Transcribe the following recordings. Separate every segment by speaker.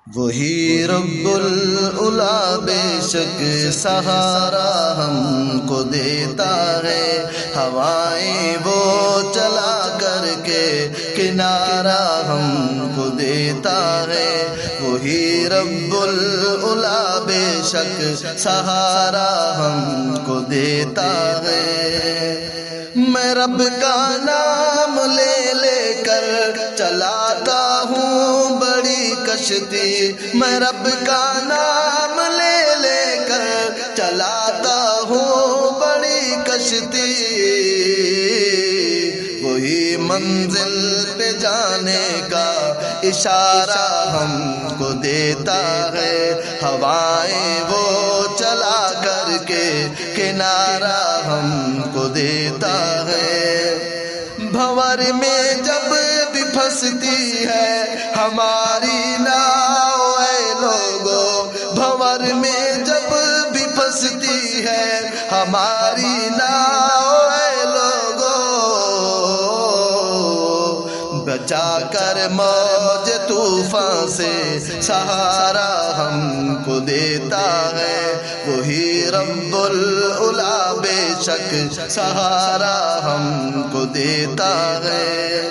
Speaker 1: وہی رب العلا بے شک سہارا ہم کو دیتا ہے، ہوائیں وہ چلا کر کے کنارہ ہم کو دیتا ہے۔ وہی رب العلا بے شک سہارا ہم کو دیتا ہے۔ میں رب کا نام لے لے کر چلاتا ہوں بڑی کشتی، میں رب کا نام لے لے کر چلاتا ہوں بڑی کشتی۔ وہی منزل پہ جانے کا اشارہ ہم کو دیتا ہے، ہوائیں وہ چلا کر کے کنارہ ہم کو دیتا ہے۔ بھنور میں جب بھی پھنستی ہے ہماری ناؤ اے لوگو، بھنور میں جب بھی پھنستی ہے ہماری ناؤ اے لوگو، بچا کر موج طوفان سے سہارا ہم کو دیتا ہے۔ وہی رب العلا بے شک سہارا ہم کو دیتا ہے۔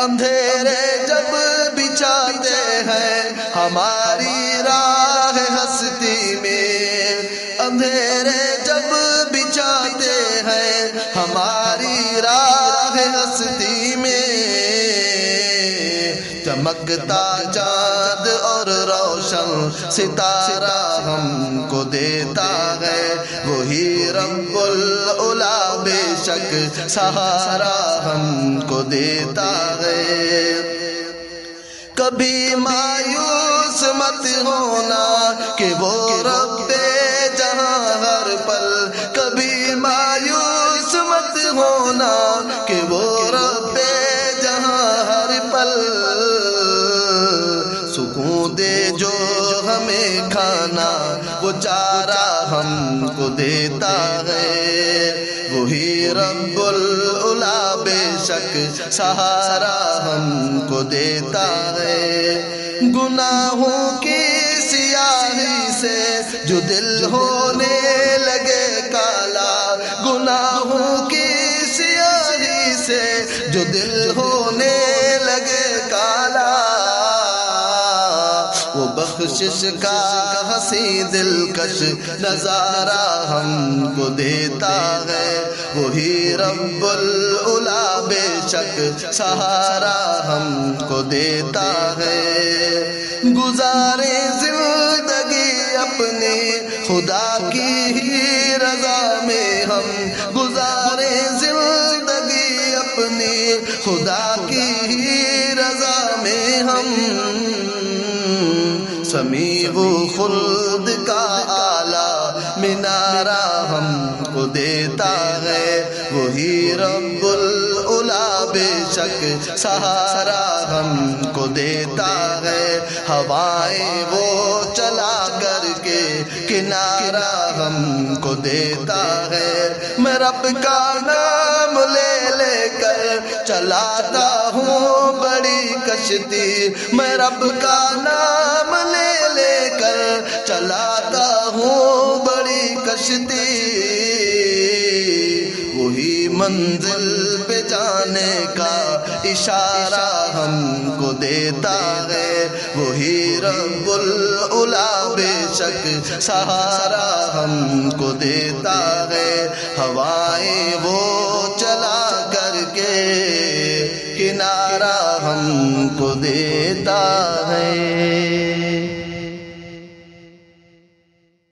Speaker 1: اندھیرے جب بچھاتے ہیں ہماری راہ ہستی میں، اندھیرے جب بچھاتے ہیں ہماری راہ ہستی میں، چمکتا چاند اور روشن ستارہ ہم کو دیتا ہے۔ وہی رب العلا بے شک سہارا ہم کو دیتا ہے۔ کبھی مایوس مت ہونا کہ وہ رب جہاں ہر پل، کبھی مایوس مت ہونا کہ وہ رب جہاں ہر پل، سکون دے جو ہمیں کھانا وہ چارہ ہم کو دیتا ہے۔ وہی رب العلا بے شک سہارا ہم کو دیتا ہے۔ گناہوں کی سیاہی سے جو دل ہونے لگے کالا، گناہوں کی سیاہی سے جو دل ہونے لگے کالا، وہ بخشش کا حسین دلکش نظارہ ہم کو دیتا ہے۔ وہی رب العلا بے شک سہارا ہم کو دیتا ہے۔ گزارے زندگی اپنی خدا کی ہی رضا میں ہم، گزارے زندگی اپنی خدا کی ہی رضا میں ہم، سمیع خلد کا اعلیٰ مینارہ ہم کو دیتا ہے۔ وہی رب العلا بے شک سہارا ہم کو دیتا ہے، ہوائیں وہ چلا کر کے کنارہ ہم کو دیتا ہے۔ میں رب کا نام لے لے کر چلاتا ہوں بڑی کشتی، میں رب کا نام لے لے کر چلاتا ہوں بڑی کشتی۔ وہی منزل پہ جانے کا اشارہ ہم کو دیتا ہے۔ وہی رب العلا بے شک سہارا ہم کو دیتا ہے، ہوائیں وہ چلا کر کے کنارہ ہم کو دیتا ہے۔